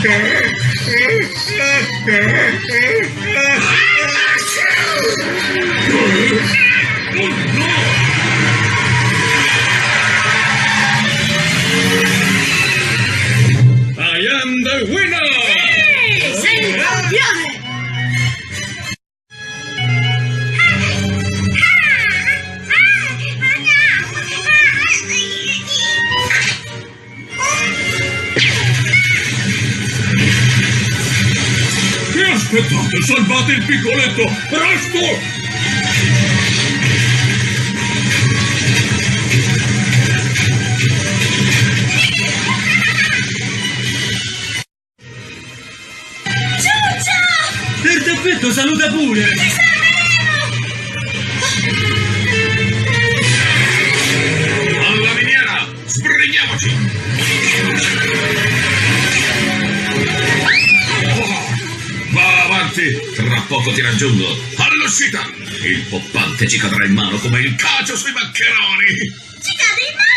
I am the winner! Sì, sei il campione! Che aspettate? Salvate il piccoletto! Presto! Per Tappetto saluta pure! Alla miniera! Sbrighiamoci! Va avanti! Tra poco ti raggiungo! All'uscita! Il poppante ci cadrà in mano come il cacio sui maccheroni! Ci cade in mano!